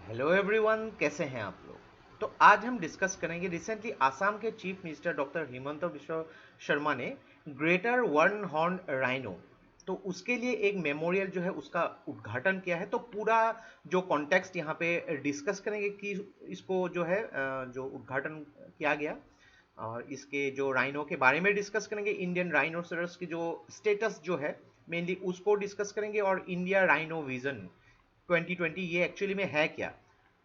Hello everyone, कैसे हैं आप लोग। तो आज हम डिस्कस करेंगे रिसेंटली आसाम के chief minister doctor Himanta Biswa Sharma ने ग्रेटर वन हॉर्न राइनो तो उसके लिए एक मेमोरियल जो है उसका उद्घाटन किया है। तो पूरा जो कॉन्टेक्स्ट यहाँ पे डिस्कस करेंगे कि इसको जो है जो उद्घाटन किया गया और इसके जो राइनो के बारे में डिस्कस करेंगे। इंडियन राइनोसरस की जो स्टेटस जो है मेनली उसको डिस्कस करेंगे और इंडिया राइनो विजन 2020 ये एक्चुअली में है क्या,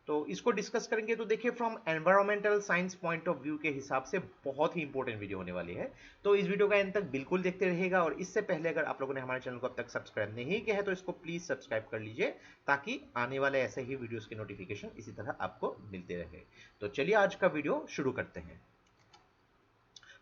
तो इसको डिस्कस करेंगे। तो देखिए, from environmental science point of view के हिसाब से बहुत ही इंपॉर्टेंट वीडियो होने वाली है। तो इस वीडियो का एंड तक बिल्कुल देखते रहिएगा। और इससे पहले अगर आप लोगों ने हमारे चैनल को अब तक सब्सक्राइब नहीं किया है तो इसको प्लीज सब्सक्राइब कर लीजिए, ताकि आने वाले ऐसे ही वीडियोस के नोटिफिकेशन इसी तरह आपको मिलते रहे। तो चलिए आज का वीडियो शुरू करते हैं।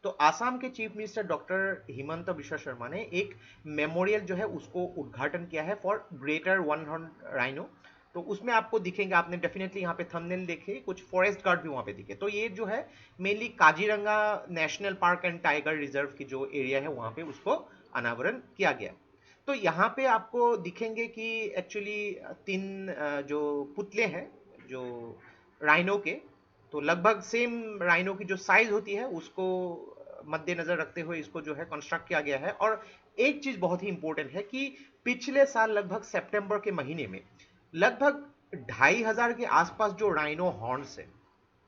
तो आसाम के chief minister doctor Himanta Biswa Sharma ने एक मेमोरियल जो है उसको उद्घाटन किया है for greater one horn rhino. तो उसमें आपको दिखेंगे, आपने डेफिनेटली यहाँ पे थंबनेल देखे, कुछ फॉरेस्ट गार्ड भी वहाँ पे दिखे। तो ये जो है mainly Kaziranga national park and tiger reserve की जो एरिया है वहाँ पे उसको अनावरण किया गया। तो यहाँ पे आपको दिखेंगे कि एक्चुअली तीन जो पुतले हैं जो राइनो के, तो लगभग सेम राइनो की जो साइज होती है उसको मद्देनजर रखते हुए इसको जो है कंस्ट्रक्ट किया गया है। और एक चीज बहुत ही इंपॉर्टेंट है कि पिछले साल लगभग सितंबर के महीने में लगभग 2500 के आसपास जो राइनो हॉर्न्स है,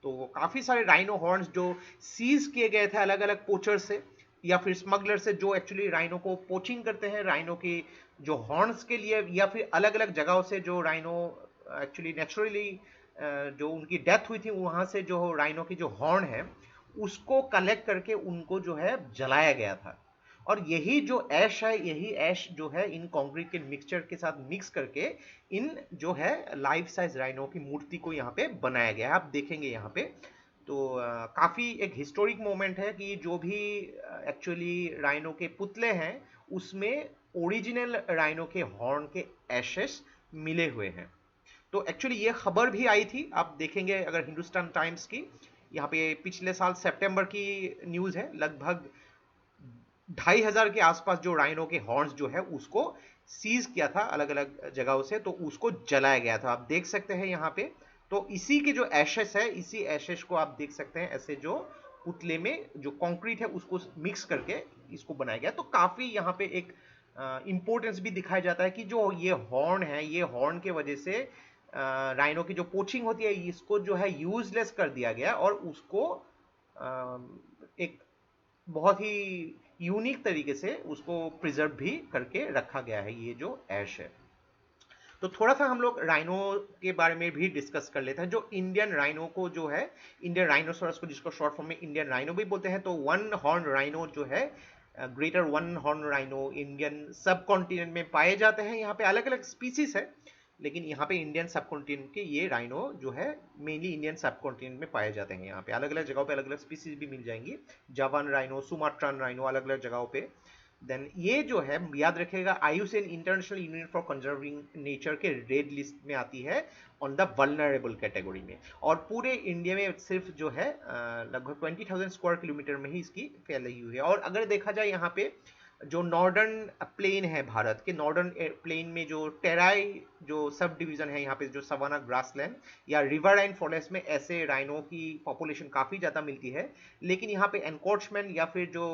तो वो काफी सारे राइनो हॉर्न्स जो सीज किए गए थे अलग अलग पोचर से या फिर स्मगलर से, जो एक्चुअली राइनो को पोचिंग करते हैं राइनो की जो हॉर्न्स के लिए, या फिर अलग अलग जगहों से जो राइनो एक्चुअली नेचुरली जो उनकी डेथ हुई थी वहां से जो राइनो की जो हॉर्न है उसको कलेक्ट करके उनको जो है जलाया गया था। और यही जो ऐश है, यही ऐश जो है इन कंक्रीट के मिक्सचर के साथ मिक्स करके इन जो है लाइफ साइज राइनो की मूर्ति को यहाँ पे बनाया गया है। आप देखेंगे यहाँ पे तो काफी एक हिस्टोरिक मोमेंट है कि जो भी एक्चुअली राइनो के पुतले हैं उसमें ओरिजिनल राइनो के हॉर्न के एशेस मिले हुए हैं। तो एक्चुअली ये खबर भी आई थी, आप देखेंगे अगर हिंदुस्तान टाइम्स की, यहाँ पे पिछले साल सितंबर की न्यूज है। लगभग 2500 के आसपास जो राइनो के हॉर्न्स जो है उसको सीज किया था अलग अलग जगहों से, तो उसको जलाया गया था। आप देख सकते हैं यहाँ पे। तो इसी के जो एशेस है, इसी एशेस को आप देख सकते हैं ऐसे जो पुतले में जो कंक्रीट है उसको मिक्स करके इसको बनाया गया। तो काफी यहाँ पे एक इंपॉर्टेंस भी दिखाया जाता है कि जो ये हॉर्न है, ये हॉर्न के वजह से राइनो की जो पोचिंग होती है इसको जो है यूजलेस कर दिया गया और उसको एक बहुत ही यूनिक तरीके से उसको प्रिजर्व भी करके रखा गया है, ये जो ऐश है। तो थोड़ा सा हम लोग राइनो के बारे में भी डिस्कस कर लेते हैं। जो इंडियन राइनो को जो है, इंडियन राइनोसोरस को जिसको शॉर्ट फॉर्म में इंडियन राइनो भी बोलते हैं, तो वन हॉर्न राइनो जो है greater one horn rhino Indian सब कॉन्टिनेंट में पाए जाते हैं। यहाँ पे अलग अलग स्पीसीज है, लेकिन यहाँ पे इंडियन सब कॉन्टिनेंट के ये राइनो जो है मेनली इंडियन सब कॉन्टिनेंट में पाए जाते हैं। यहाँ पे अलग अलग जगहों पे अलग अलग स्पीसीज भी मिल जाएंगी, जावान राइनो, सुमाट्रान राइनो, अलग अलग जगहों पे। देन ये जो है याद रखिएगा IUCN international union for conserving nature के रेड लिस्ट में आती है ऑन द वल्नरेबल कैटेगरी में। और पूरे इंडिया में सिर्फ जो है लगभग 20,000 स्क्वायर किलोमीटर में ही इसकी फैलाई हुई है। और अगर देखा जाए यहाँ पे जो नॉर्दर्न प्लेन है, भारत के नॉर्दर्न प्लेन में जो टेराई जो सब डिवीजन है, यहाँ पे जो सवाना ग्रासलैंड या रिवर एंड फॉरेस्ट में ऐसे राइनो की पॉपुलेशन काफ़ी ज़्यादा मिलती है। लेकिन यहाँ पे एनकोचमेंट या फिर जो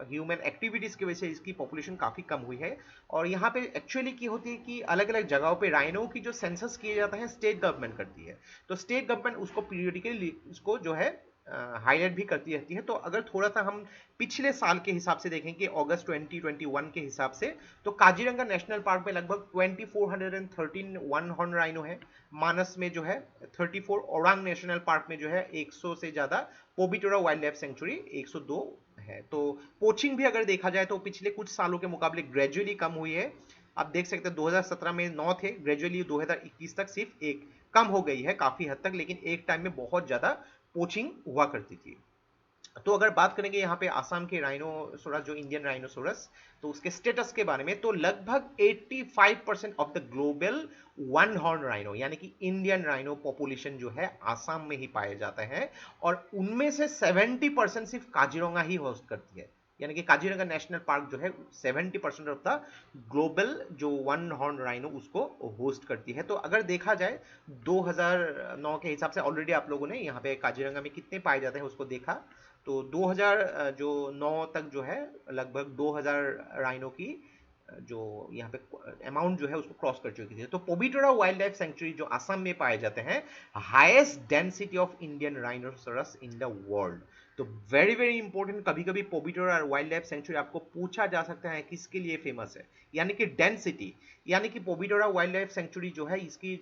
ह्यूमन एक्टिविटीज़ की वजह से इसकी पॉपुलेशन काफ़ी कम हुई है। और यहाँ पे एक्चुअली क्या होती है कि अलग अलग जगहों पे राइनो की जो सेंसस किए जाता है स्टेट गवर्नमेंट करती है। तो स्टेट गवर्नमेंट उसको पीरियडिकली उसको जो है हाईलाइट भी करती रहती है। तो अगर थोड़ा सा हम पिछले साल के हिसाब से देखें कि अगस्त 2021 के हिसाब से, तो काजीरंगा नेशनल पार्क में लगभग 2413 वन हॉर्न राइनो है। मानस में जो है 34, ओरांग नेशनल पार्क में जो है 100 से ज्यादा, पोबिटोरा वाइल्ड लाइफ सेंचुरी 102 है। तो पोचिंग भी अगर देखा जाए तो पिछले कुछ सालों के मुकाबले ग्रेजुअली कम हुई है। आप देख सकते हैं 2017 में 9 थे, ग्रेजुअली 2021 तक सिर्फ एक कम हो गई है काफी हद तक, लेकिन एक टाइम में बहुत ज्यादा पोचिंग हुआ करती थी। तो अगर बात करेंगे यहाँ पे आसाम के राइनोसोरस जो इंडियन राइनोसोरस, तो उसके स्टेटस के बारे में, तो लगभग 85% of the global one horn rhino यानी कि इंडियन राइनो पॉपुलेशन जो है आसाम में ही पाए जाते हैं। और उनमें से 70% सिर्फ काजीरंगा ही होस्ट करती है। यानी कि काजीरंगा नेशनल पार्क जो है 70% ऑफ द ग्लोबल जो वन हॉर्न राइनो उसको होस्ट करती है। तो अगर देखा जाए 2009 के हिसाब से ऑलरेडी आप लोगों ने यहाँ पे काजीरंगा में कितने पाए जाते हैं उसको देखा, तो 2000 जो 9 तक जो है लगभग 2000 राइनो की जो यहाँ पे अमाउंट जो है उसको क्रॉस कर चुकी थी। तो पोबिटोरा वाइल्ड लाइफ सेंचुरी जो असम में पाए जाते हैं, highest density of Indian rhinoceros in the world. तो वेरी वेरी इंपॉर्टेंट, कभी कभी पोबिटोरा वाइल्ड लाइफ सेंचुरी आपको पूछा जा सकता है किसके लिए फेमस है, यानी कि डेंसिटी, यानी कि पोबिटोरा वाइल्ड लाइफ सेंचुरी जो है इसकी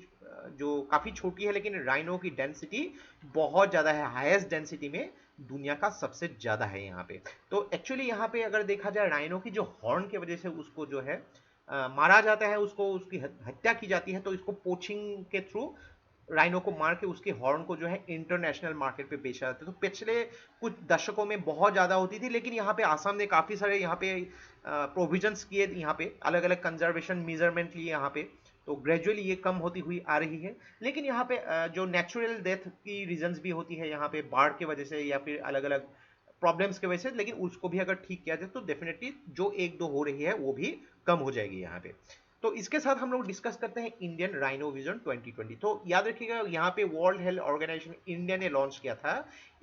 जो काफी छोटी है लेकिन राइनो की डेंसिटी बहुत ज्यादा है, हाईएस्ट डेंसिटी में दुनिया का सबसे ज्यादा है यहाँ पे। तो एक्चुअली यहाँ पे अगर देखा जाए राइनो की जो हॉर्न की वजह से उसको जो है मारा जाता है, उसको उसकी हत्या की जाती है, तो इसको पोचिंग के थ्रू राइनो को मार के उसके हॉर्न को जो है इंटरनेशनल मार्केट पे बेचा जाता है। तो पिछले कुछ दशकों में बहुत ज्यादा होती थी, लेकिन यहाँ पे आसाम ने काफी सारे यहाँ पे प्रोविजंस किए, यहाँ पे अलग अलग कंजर्वेशन मेजरमेंट लिए यहाँ पे, तो ग्रेजुअली ये कम होती हुई आ रही है। लेकिन यहाँ पे जो नेचुरल डेथ की रीजंस भी होती है यहाँ पे बाढ़ के वजह से या फिर अलग अलग प्रॉब्लम्स की वजह से, लेकिन उसको भी अगर ठीक किया जाए तो डेफिनेटली जो एक दो हो रही है वो भी कम हो जाएगी यहाँ पे। तो इसके साथ हम लोग डिस्कस करते हैं इंडियन राइनो विजन 2020। तो याद रखिएगा यहाँ पे वर्ल्ड हेल्थ ऑर्गेनाइजेशन इंडिया ने लॉन्च किया था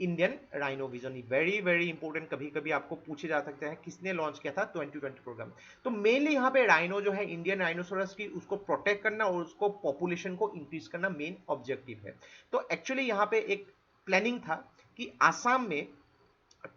Indian rhino vision. Very very important, कभी कभी आपको पूछे जा सकते हैं किसने लॉन्च किया था 2020 प्रोग्राम। तो मेनली यहाँ पे राइनो जो है इंडियन राइनोसोरस की उसको प्रोटेक्ट करना और उसको पॉपुलेशन को इंक्रीज करना मेन ऑब्जेक्टिव है। तो एक्चुअली यहाँ पे एक प्लानिंग था कि आसाम में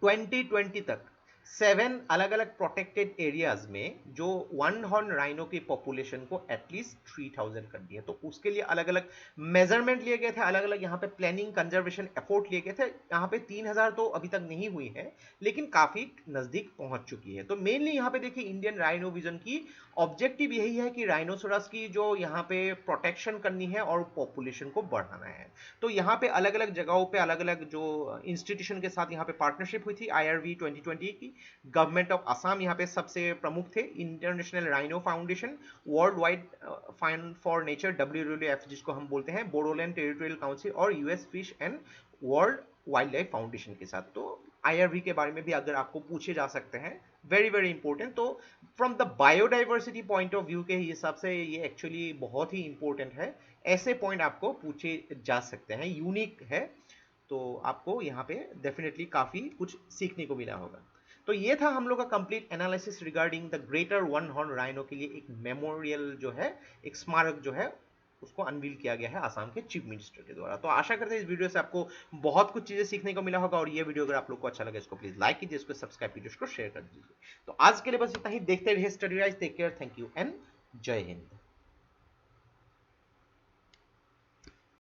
2020 तक 7 अलग अलग प्रोटेक्टेड एरियाज में जो वन हॉर्न राइनो की पॉपुलेशन को एटलीस्ट 3000 कर दिया। तो उसके लिए अलग अलग मेजरमेंट लिए गए थे, अलग अलग यहाँ पे प्लानिंग कंजर्वेशन एफोर्ट लिए गए थे। यहाँ पे 3000 तो अभी तक नहीं हुई है लेकिन काफी नजदीक पहुंच चुकी है। तो मेनली यहाँ पे देखिए इंडियन राइनो विजन की ऑब्जेक्टिव यही है कि राइनोसोरस की जो यहाँ पे प्रोटेक्शन करनी है और पॉपुलेशन को बढ़ाना है। तो यहाँ पे अलग अलग जगहों पे अलग अलग जो इंस्टीट्यूशन के साथ यहाँ पे पार्टनरशिप हुई थी IRV 2020 की। गवर्नमेंट ऑफ असम यहाँ पे सबसे प्रमुख थे, international rhino foundation, world wide find for nature WWF जिसको हम बोलते हैं, बोडोलैंड टेरिटोरियल काउंसिल और US fish and world wild life foundation के साथ। तो IRV के बारे में भी अगर आपको पूछे जा सकते हैं, वेरी वेरी इंपॉर्टेंट। तो from the biodiversity point of view के हिसाब से ये एक्चुअली बहुत ही इंपॉर्टेंट है, ऐसे पॉइंट आपको पूछे जा सकते हैं, यूनिक है। तो आपको यहाँ पे डेफिनेटली काफी कुछ सीखने को मिला होगा। तो ये था हम लोग का complete analysis regarding the greater one horn rhino के लिए एक मेमोरियल जो है, एक स्मारक जो है उसको अनवील किया गया है आसाम के चीफ मिनिस्टर के द्वारा। तो आशा करते हैं इस वीडियो से आपको बहुत कुछ चीजें सीखने को मिला होगा, और ये वीडियो अगर आप लोग को अच्छा लगे इसको प्लीज लाइक कीजिए, इसको सब्सक्राइब कीजिए, इसको शेयर कर दीजिए। तो आज के लिए बस इतना ही, देखते रहिए Study Rise, take care, thank you and जय हिंद।